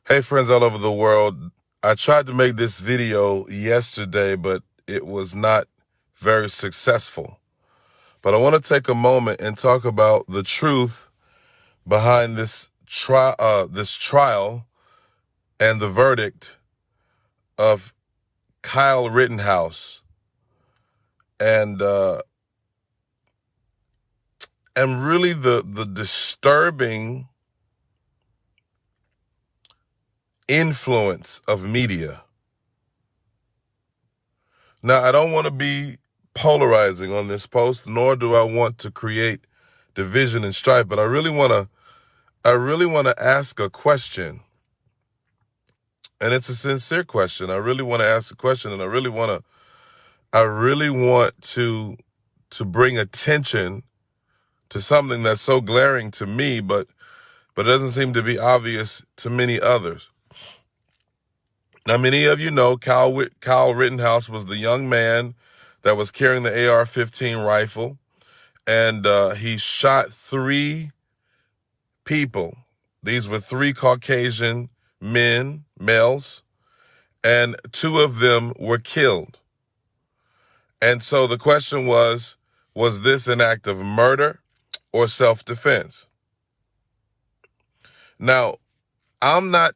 Hey friends all over the world. I tried to make this video yesterday, but it was not very successful. But I want to take a moment and talk about the truth behind this trial and the verdict of Kyle Rittenhouse and really the disturbing influence of media. Now, I don't want to be polarizing on this post, nor do I want to create division and strife, but I really want to ask a question. And it's a sincere question. I really want to ask a question, and I really want to bring attention to something that's so glaring to me, but it doesn't seem to be obvious to many others. Now, many of you know Kyle Rittenhouse was the young man that was carrying the AR-15 rifle, and he shot 3 people. These were 3 Caucasian males, and 2 of them were killed. And so the question was this an act of murder or self-defense? Now, I'm not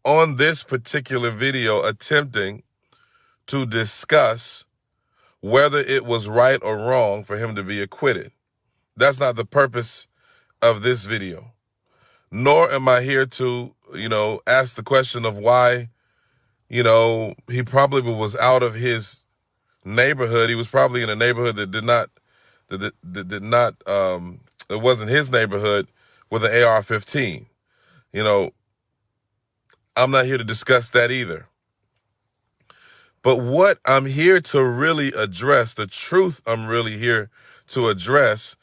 on this particular video attempting to discuss whether it was right or wrong for him to be acquitted. That's not the purpose of this video. Nor am I here to, ask the question of why, he probably was out of his neighborhood. He was probably in a neighborhood that it wasn't his neighborhood with an AR-15. I'm not here to discuss that either. But what I'm here to really address, the truth I'm really here to address,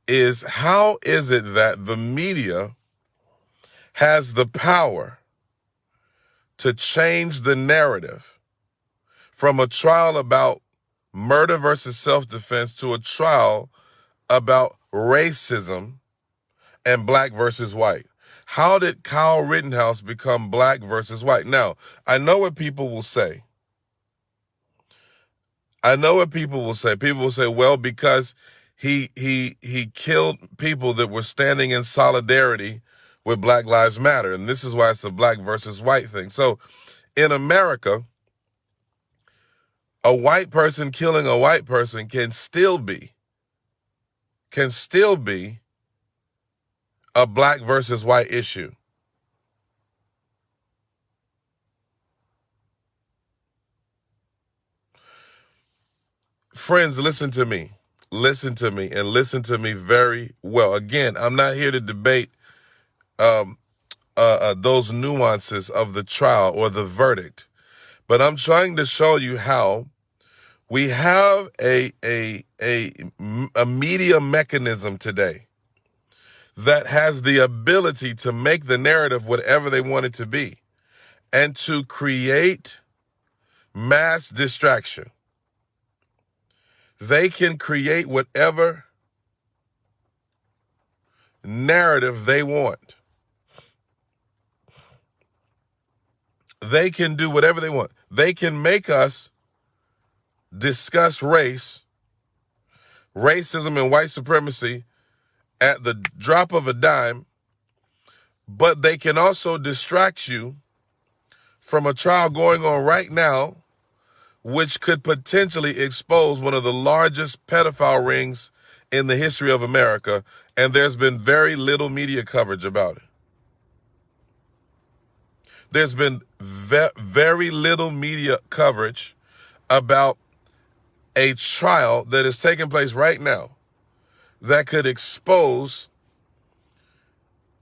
is how is it that the media has the power to change the narrative from a trial about murder versus self-defense to a trial about racism and black versus white? How did Kyle Rittenhouse become black versus white? Now, I know what people will say. People will say, well, because he killed people that were standing in solidarity with Black Lives Matter, and this is why it's a black versus white thing. So in America, a white person killing a white person can still be a black versus white issue. Friends, listen to me, and listen to me very well. Again, I'm not here to debate those nuances of the trial or the verdict, but I'm trying to show you how we have a media mechanism today that has the ability to make the narrative whatever they want it to be and to create mass distraction. They can create whatever narrative they want. They can do whatever they want. They can make us discuss racism and white supremacy at the drop of a dime, but they can also distract you from a trial going on right now, which could potentially expose one of the largest pedophile rings in the history of America, and there's been very little media coverage about it. There's been very little media coverage about a trial that is taking place right now that could expose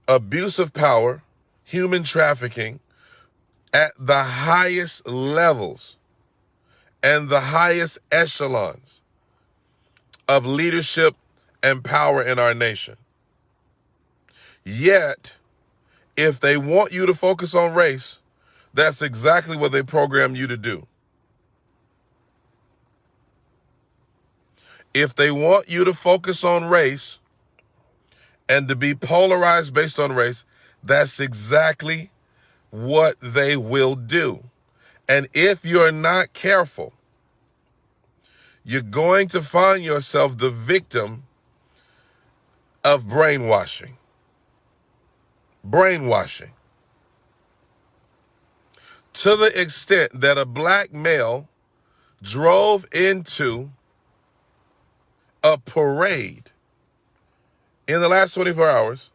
abuse of power, human trafficking at the highest levels and the highest echelons of leadership and power in our nation. Yet, if they want you to focus on race, that's exactly what they program you to do. If they want you to focus on race and to be polarized based on race, that's exactly what they will do. And if you're not careful, you're going to find yourself the victim of brainwashing. Brainwashing. To the extent that a black male drove into a parade in the last 24 hours,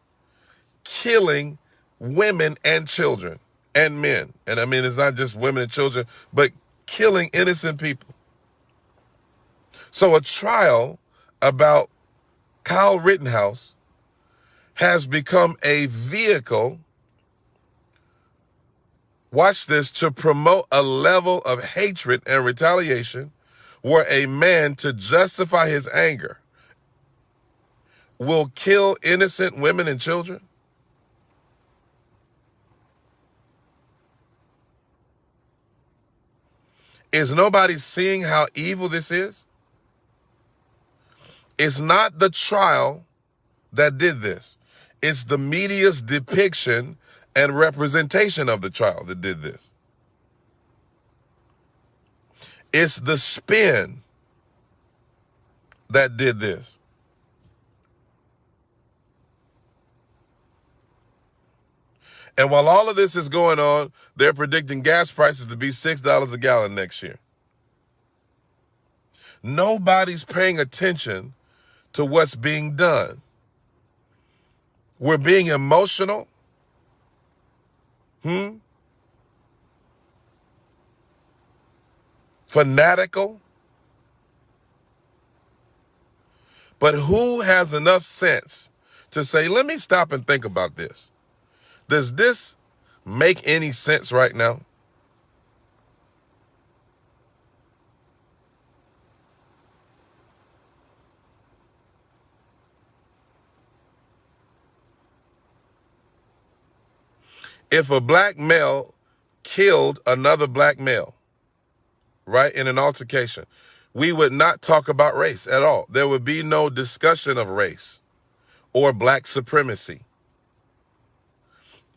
killing women and children and men. And I mean, it's not just women and children, but killing innocent people. So a trial about Kyle Rittenhouse has become a vehicle, watch this, to promote a level of hatred and retaliation where a man, to justify his anger, will kill innocent women and children. Is nobody seeing how evil this is? It's not the trial that did this. It's the media's depiction and representation of the trial that did this. It's the spin that did this. And while all of this is going on, they're predicting gas prices to be $6 a gallon next year. Nobody's paying attention to what's being done. We're being emotional. Fanatical. But who has enough sense to say, let me stop and think about this? Does this make any sense right now? If a black male killed another black male, right, in an altercation, we would not talk about race at all. There would be no discussion of race or black supremacy.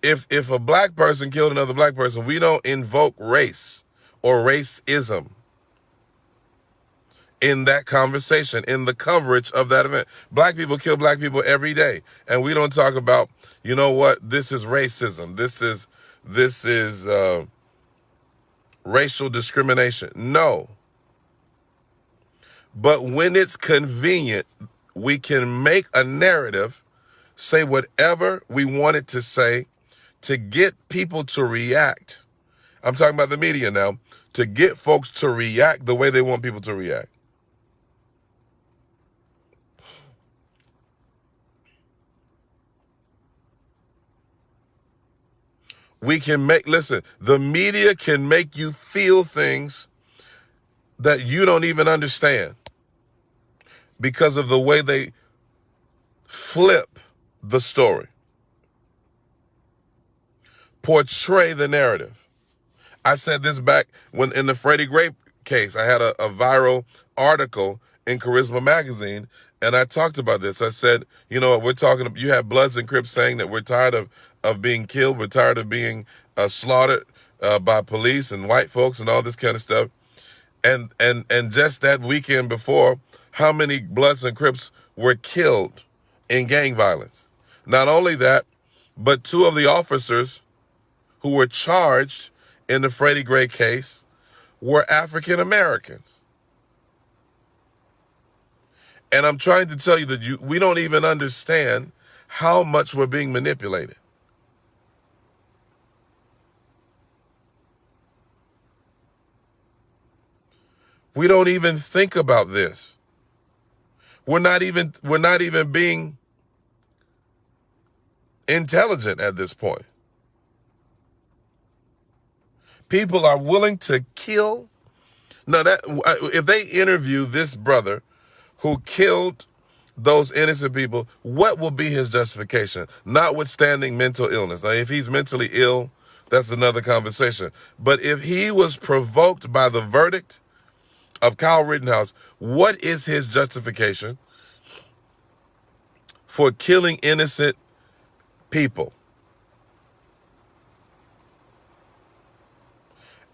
If a black person killed another black person, we don't invoke race or racism in that conversation, in the coverage of that event. Black people kill black people every day, and we don't talk about, you know what, this is racism. This is racial discrimination. No. But when it's convenient, we can make a narrative, say whatever we want it to say, to get people to react. I'm talking about the media now, to get folks to react the way they want people to react. We can listen, the media can make you feel things that you don't even understand because of the way they flip the story, portray the narrative. I said this back when in the Freddie Gray case. I had a viral article in Charisma magazine, and I talked about this. I said, you know what, you have Bloods and Crips saying that we're tired of being killed. We're tired of being slaughtered by police and white folks and all this kind of stuff. And just that weekend before, how many Bloods and Crips were killed in gang violence? Not only that, but two of the officers who were charged in the Freddie Gray case were African Americans. And I'm trying to tell you that we don't even understand how much we're being manipulated. We don't even think about this. We're not even being intelligent at this point. People are willing to kill. Now, if they interview this brother who killed those innocent people, what will be his justification? Notwithstanding mental illness. Now, if he's mentally ill, that's another conversation. But if he was provoked by the verdict of Kyle Rittenhouse, what is his justification for killing innocent people?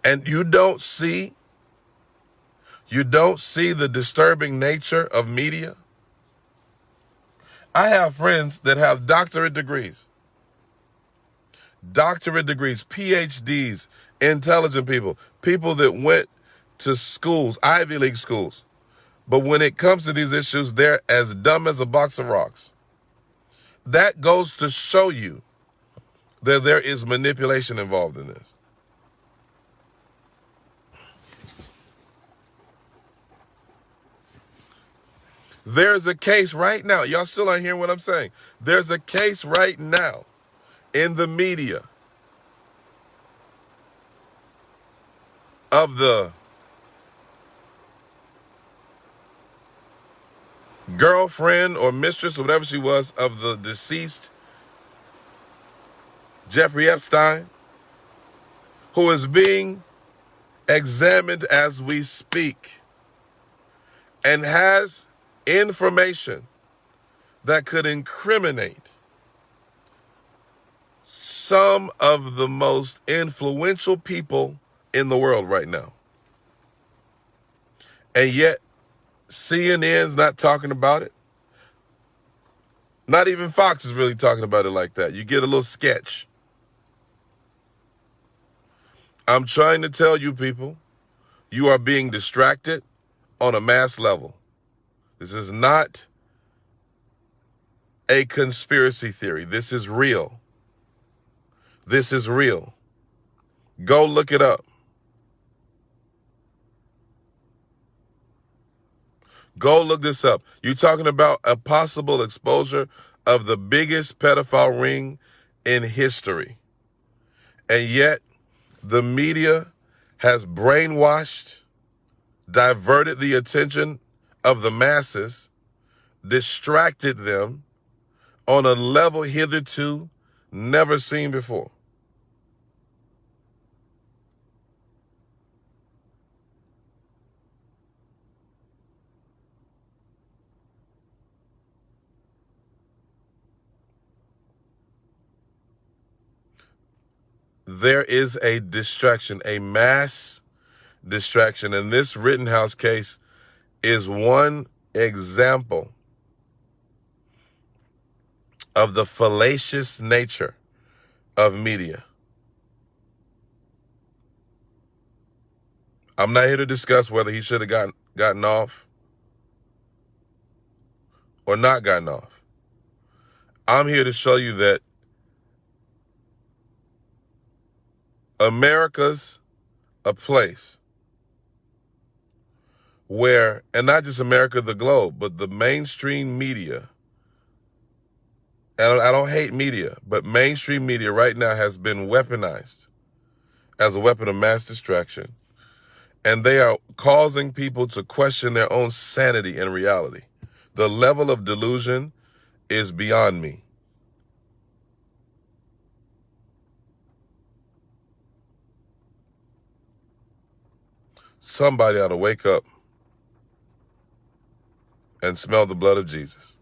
And you don't see the disturbing nature of media. I have friends that have doctorate degrees, PhDs, intelligent people, people that went to schools, Ivy League schools. But when it comes to these issues, they're as dumb as a box of rocks. That goes to show you that there is manipulation involved in this. There's a case right now. Y'all still aren't hearing what I'm saying. There's a case right now in the media of the girlfriend or mistress or whatever she was of the deceased Jeffrey Epstein, who is being examined as we speak and has information that could incriminate some of the most influential people in the world right now. And yet, CNN's not talking about it. Not even Fox is really talking about it like that. You get a little sketch. I'm trying to tell you people, you are being distracted on a mass level. This is not a conspiracy theory. This is real. This is real. Go look it up. Go look this up. You're talking about a possible exposure of the biggest pedophile ring in history. And yet, the media has brainwashed, diverted the attention of the masses, distracted them on a level hitherto never seen before. There is a distraction, a mass distraction. And this Rittenhouse case is one example of the fallacious nature of media. I'm not here to discuss whether he should have gotten off or not gotten off. I'm here to show you that America's a place where, and not just America, the globe, but the mainstream media, and I don't hate media, but mainstream media right now has been weaponized as a weapon of mass distraction. And they are causing people to question their own sanity and reality. The level of delusion is beyond me. Somebody ought to wake up and smell the blood of Jesus.